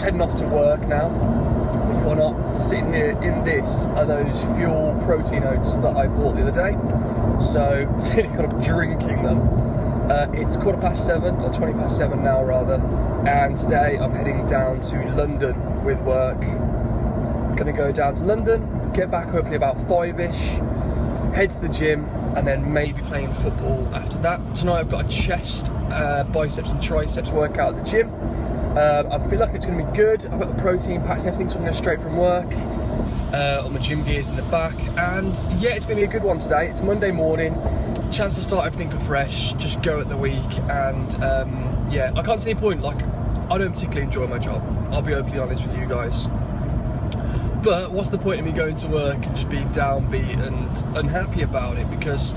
just heading off to work now. Believe it or not, sitting here in this are those fuel protein oats that I bought the other day. So sitting kind of drinking them. It's 7:15, or 7:20 now rather, and today I'm heading down to London with work. Gonna go down to London, get back hopefully about 5ish, head to the gym, and then maybe playing football after that. Tonight I've got a chest, biceps and triceps workout at the gym. I feel like it's going to be good. I've got the protein packs and everything, so I'm going straight from work. All my gym gear's in the back, and yeah, it's going to be a good one today. It's Monday morning, chance to start everything afresh, just go at the week, and yeah, I can't see any point. Like, I don't particularly enjoy my job, I'll be openly honest with you guys. But what's the point of me going to work and just being downbeat and unhappy about it? Because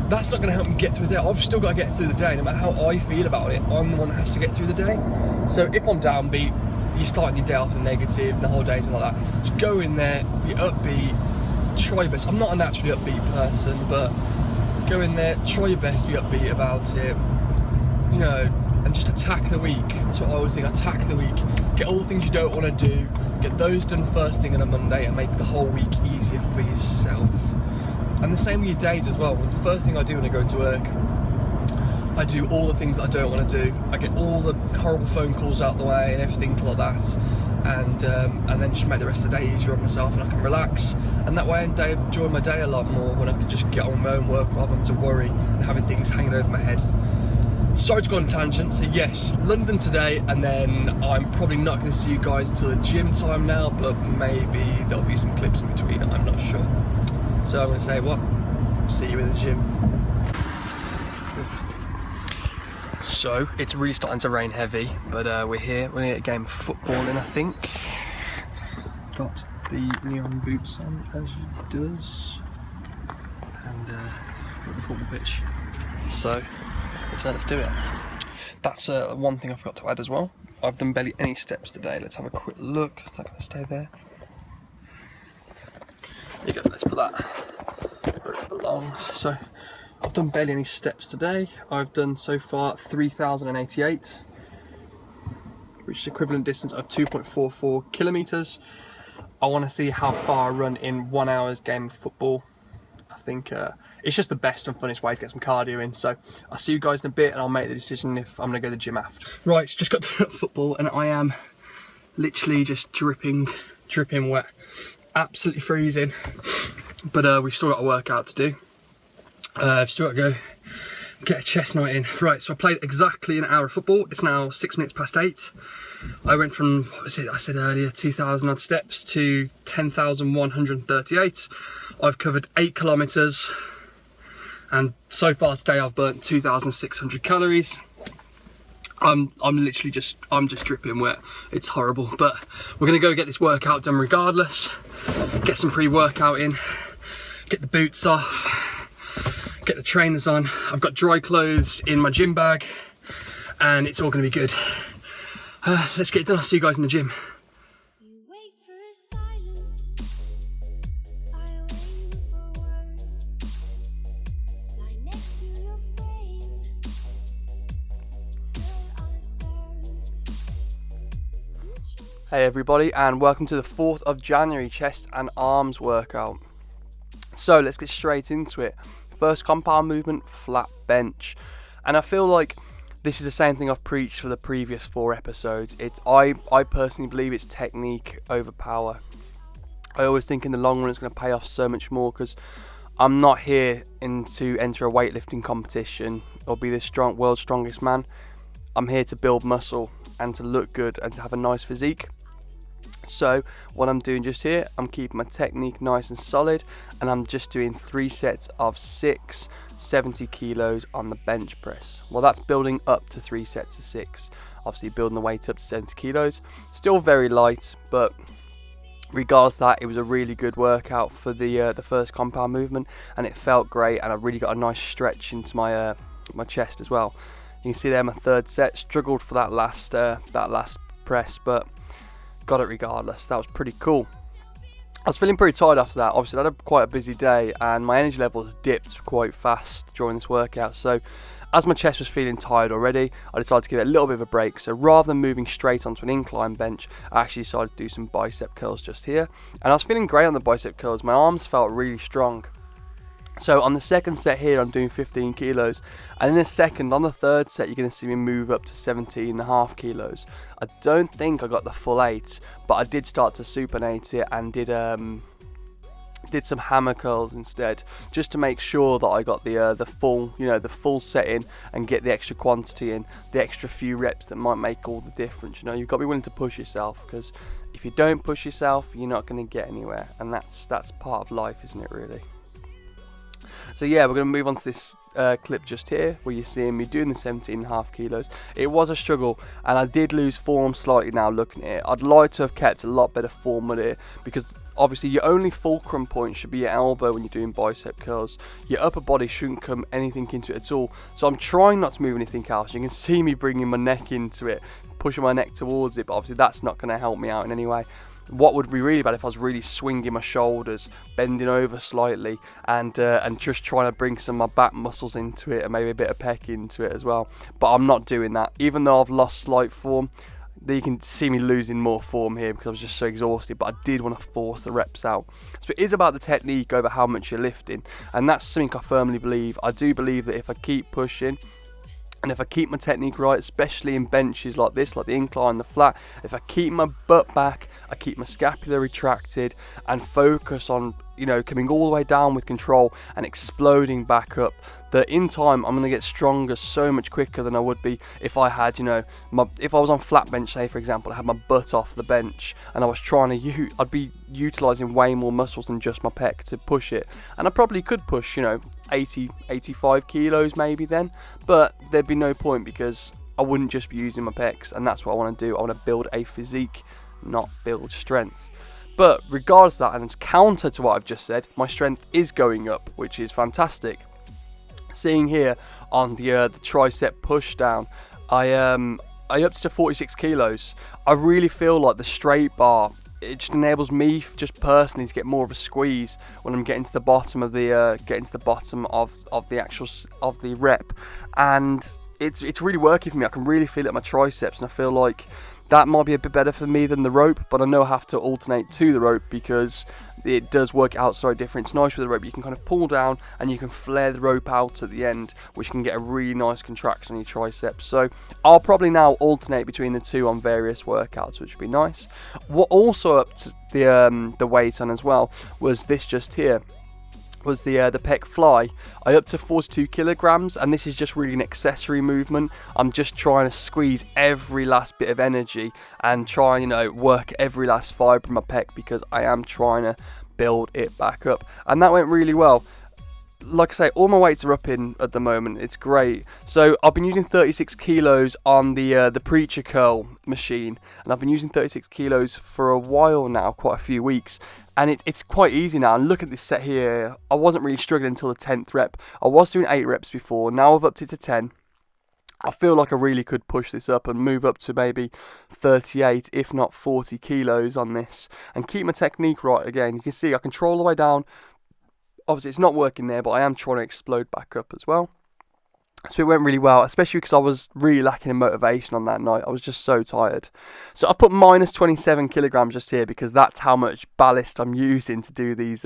that's not going to help me get through the day. I've still got to get through the day. No matter how I feel about it, I'm the one that has to get through the day. So if I'm downbeat, you're starting your day off in a negative, the whole day's like that. Just go in there, be upbeat, try your best. I'm not a naturally upbeat person, but go in there, try your best to be upbeat about it, you know, and just attack the week. That's what I always think, attack the week. Get all the things you don't want to do, get those done first thing on a Monday, and make the whole week easier for yourself. And the same with your days as well. The first thing I do when I go to work, I do all the things that I don't want to do. I get all the horrible phone calls out the way and everything like that, and then just make the rest of the day easier on myself, and I can relax. And that way I enjoy my day a lot more when I can just get on with my own work rather than to worry and having things hanging over my head. Sorry to go on a tangent. So yes, London today, and then I'm probably not going to see you guys until the gym time now, but maybe there'll be some clips in between, I'm not sure. So I'm going to say, what? See you in the gym. So it's really starting to rain heavy, but we're here. We're going to get a game of football in, I think. Got the neon boots on, as it does, and got the football pitch. So let's do it. That's one thing I forgot to add as well. I've done barely any steps today. Let's have a quick look. Is that going to stay there? There you go. Let's put that where it belongs. So I've done barely any steps today. I've done so far 3,088, which is equivalent distance of 2.44 kilometers. I want to see how far I run in 1 hour's game of football. I think it's just the best and funnest way to get some cardio in. So I'll see you guys in a bit, and I'll make the decision if I'm going to go to the gym after. Right, just got to football, and I am literally just dripping wet. Absolutely freezing. But we've still got a workout to do. I've still got to go get a chest night in. Right, so I played exactly an hour of football. It's now 6 minutes past 8. I went from, what was it I said earlier, 2,000 odd steps to 10,138. I've covered 8 kilometers, and so far today I've burnt 2,600 calories. I'm just dripping wet. It's horrible, but we're gonna go get this workout done regardless. Get some pre-workout in, get the boots off, get the trainers on. I've got dry clothes in my gym bag, and it's all gonna be good. Let's get it done. I'll see you guys in the gym. Hey everybody, and welcome to the 4th of January chest and arms workout. So let's get straight into it. First compound movement, flat bench. And I feel like this is the same thing I've preached for the previous 4 episodes. I personally believe it's technique over power. I always think in the long run it's going to pay off so much more, because I'm not here to enter a weightlifting competition or be the world's strongest man. I'm here to build muscle and to look good and to have a nice physique. So what I'm doing just here, I'm keeping my technique nice and solid, and I'm just doing 3 sets of 6 70 kilos on the bench press. Well, that's building up to 3 sets of 6, obviously building the weight up to 70 kilos. Still very light, but regardless of that, it was a really good workout for the first compound movement, and it felt great, and I really got a nice stretch into my my chest as well. You can see there my 3rd set. Struggled for that last press, but got it regardless. That was pretty cool. I was feeling pretty tired after that. Obviously I had quite a busy day, and my energy levels dipped quite fast during this workout, so As my chest was feeling tired already, I decided to give it a little bit of a break. So rather than moving straight onto an incline bench, I actually decided to do some bicep curls just here. And I was feeling great on the bicep curls. My arms felt really strong. So on the second set here, I'm doing 15 kilos. And in a second, on the third set, you're going to see me move up to 17.5 kilos. I don't think I got the full 8, but I did start to supinate it and did some hammer curls instead, just to make sure that I got the full, the full set in and get the extra quantity in, the extra few reps that might make all the difference. You've got to be willing to push yourself, because if you don't push yourself, you're not going to get anywhere, and that's part of life, isn't it, really? So yeah, we're going to move on to this clip just here, where you're seeing me doing the 17.5 kilos. It was a struggle, and I did lose form slightly now looking at it. I'd like to have kept a lot better form with it, because obviously your only fulcrum point should be your elbow when you're doing bicep curls. Your upper body shouldn't come anything into it at all. So I'm trying not to move anything else. You can see me bringing my neck into it, pushing my neck towards it, but obviously that's not going to help me out in any way. What would be really bad if I was really swinging my shoulders, bending over slightly, and just trying to bring some of my back muscles into it, and maybe a bit of pec into it as well. But I'm not doing that. Even though I've lost slight form, you can see me losing more form here because I was just so exhausted, but I did want to force the reps out. So it is about the technique over how much you're lifting, and that's something I firmly believe. I do believe that if I keep pushing, and if I keep my technique right, especially in benches like this, like the incline, the flat, if I keep my butt back, I keep my scapula retracted, and focus on, coming all the way down with control and exploding back up, that in time I'm going to get stronger so much quicker than I would be if I had, if I was on flat bench, say for example, I had my butt off the bench and I was trying to, I'd be utilising way more muscles than just my pec to push it. And I probably could push, 80, 85 kilos maybe then, but there'd be no point because I wouldn't just be using my pecs, and that's what I want to do. I want to build a physique, not build strength. But regardless of that, and it's counter to what I've just said, my strength is going up, which is fantastic. Seeing here on the tricep push down, I upped to 46 kilos. I really feel like the straight bar, it just enables me just personally to get more of a squeeze when I'm getting to the bottom of the the rep, and it's really working for me. I can really feel it in my triceps, and I feel like that might be a bit better for me than the rope, but I know I have to alternate to the rope because it does work out so different. It's nice with the rope, you can kind of pull down and you can flare the rope out at the end, which can get a really nice contraction on your triceps. So I'll probably now alternate between the two on various workouts, which would be nice. What also up to the weight on as well was this just here. Was the pec fly. I upped to 42 kilograms, and this is just really an accessory movement. I'm just trying to squeeze every last bit of energy and try, work every last fibre in my pec, because I am trying to build it back up, and that went really well. Like I say, all my weights are up in at the moment. It's great. So I've been using 36 kilos on the preacher curl machine, and I've been using 36 kilos for a while now, quite a few weeks, and it's quite easy now. And look at this set here. I wasn't really struggling until the 10th rep. I was doing 8 reps before. Now I've upped it to 10. I feel like I really could push this up and move up to maybe 38, if not 40 kilos on this, and keep my technique right again. You can see I control all the way down. Obviously it's not working there, but I am trying to explode back up as well. So it went really well, especially because I was really lacking in motivation on that night. I was just so tired. So I've put minus 27 kilograms just here, because that's how much ballast I'm using to do these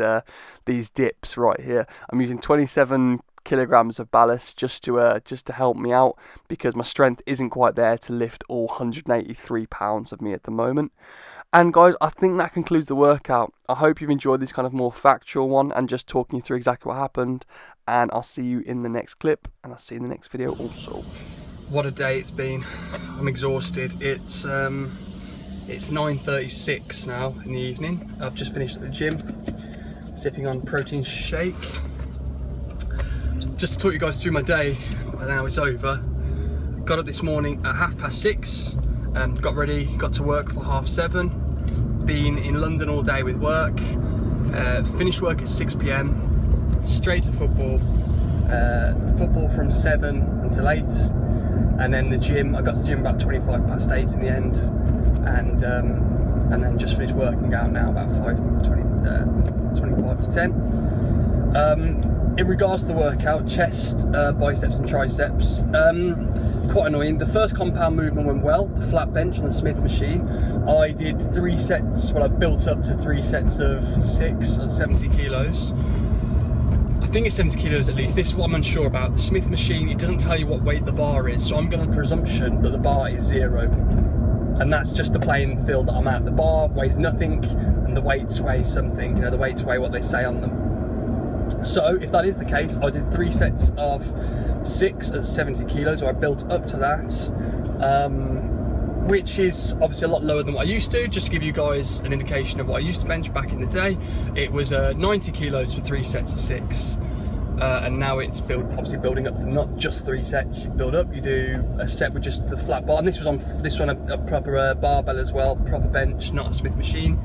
dips right here. I'm using 27 kilograms of ballast just to help me out, because my strength isn't quite there to lift all 183 pounds of me at the moment. And guys, I think that concludes the workout. I hope you've enjoyed this kind of more factual one and just talking you through exactly what happened. And I'll see you in the next clip, and I'll see you in the next video also. What a day it's been. I'm exhausted. It's 9:36 now in the evening. I've just finished at the gym, sipping on protein shake. Just to talk you guys through my day, and now it's over. Got up this morning at 6:30. Got ready, got to work for 7:30. Been in London all day with work. Finished work at 6 PM. Straight to football. Football from 7 until 8. And then the gym. I got to the gym about 8:25 in the end. And then just finished working out now about 25 to 10. in regards to the workout, chest, biceps and triceps, quite annoying. The first compound movement went well, the flat bench on the Smith machine. I did 3 sets, well, I built up to 3 sets of 6 at 70 kilos. I think it's 70 kilos at least. This is what I'm unsure about. The Smith machine, it doesn't tell you what weight the bar is, so I'm going to presumption that the bar is 0. And that's just the playing field that I'm at. The bar weighs nothing, and the weights weigh something. You know, the weights weigh what they say on them. So if that is the case, I did 3 sets of 6 at 70 kilos, so I built up to that, which is obviously a lot lower than what I used to. Just to give you guys an indication of what I used to bench back in the day, it was 90 kilos for 3 sets of 6. And now it's obviously building up to not just 3 sets. You build up, you do a set with just the flat bar, and this was on this one a proper barbell as well, proper bench, not a Smith machine.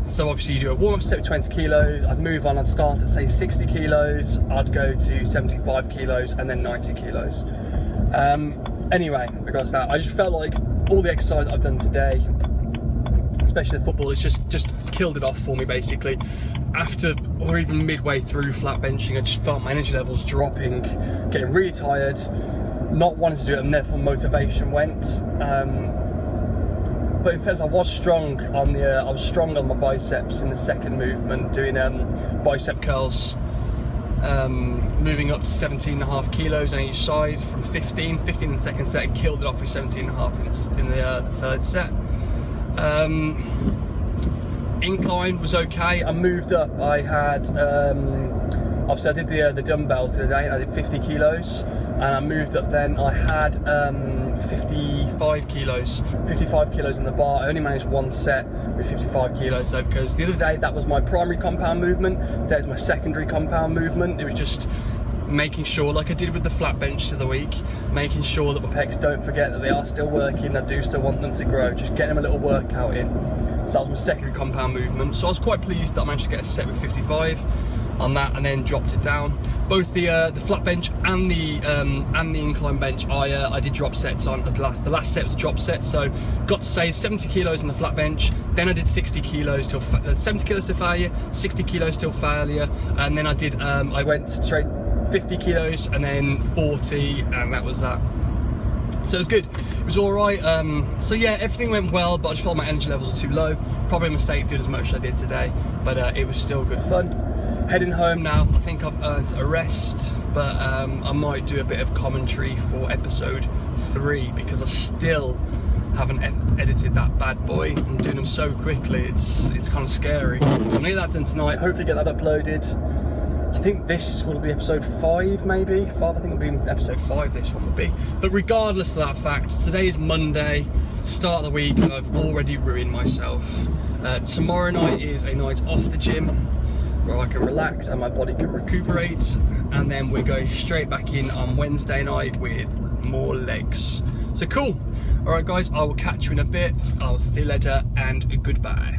So obviously you do a warm-up set with 20 kilos, I'd move on, I'd start at say 60 kilos, I'd go to 75 kilos and then 90 kilos. Anyway, regards to that, I just felt like all the exercise I've done today, especially the football, it's just killed it off for me basically. After, or even midway through flat benching, I just felt my energy levels dropping, getting really tired, not wanting to do it, and therefore motivation went. But in fairness, I was strong on my biceps in the second movement, doing bicep curls, moving up to 17.5 kilos on each side from 15 in the second set, and killed it off with 17.5 in the third set. Incline was okay. I moved up. I had obviously I did the dumbbells today, and I did 50 kilos, and I moved up then. I had 55 kilos in the bar. I only managed 1 set with 55 kilos though, because the other day that was my primary compound movement, today is my secondary compound movement. It was just making sure, like I did with the flat bench the other week, making sure that my pecs don't forget that they are still working. I do still want them to grow, just getting them a little workout in. So that was my secondary compound movement. So I was quite pleased that I managed to get a set with 55 on that, and then dropped it down. Both the flat bench and the incline bench, I did drop sets on at the last set was a drop set. So got to say 70 kilos on the flat bench, then I did 60 kilos till 70 kilos till failure, 60 kilos till failure, and then I did I went straight 50 kilos and then 40, and that was that. So it was good, it was alright. So yeah, everything went well, but I just felt my energy levels were too low. Probably a mistake doing as much as I did today, but it was still good fun. Heading home now. I think I've earned a rest, but I might do a bit of commentary for episode 3, because I still haven't edited that bad boy. I'm doing them so quickly, it's kind of scary. So I'm gonna get that done tonight, hopefully get that uploaded. I think this will be episode 5, maybe 5. I think it'll be episode 5, this one will be. But regardless of that fact, today is Monday, start of the week, and I've already ruined myself. Tomorrow night is a night off the gym, where I can relax and my body can recuperate, and then we're going straight back in on Wednesday night with more legs. So cool. Alright guys, I will catch you in a bit. I'll see you later, and goodbye.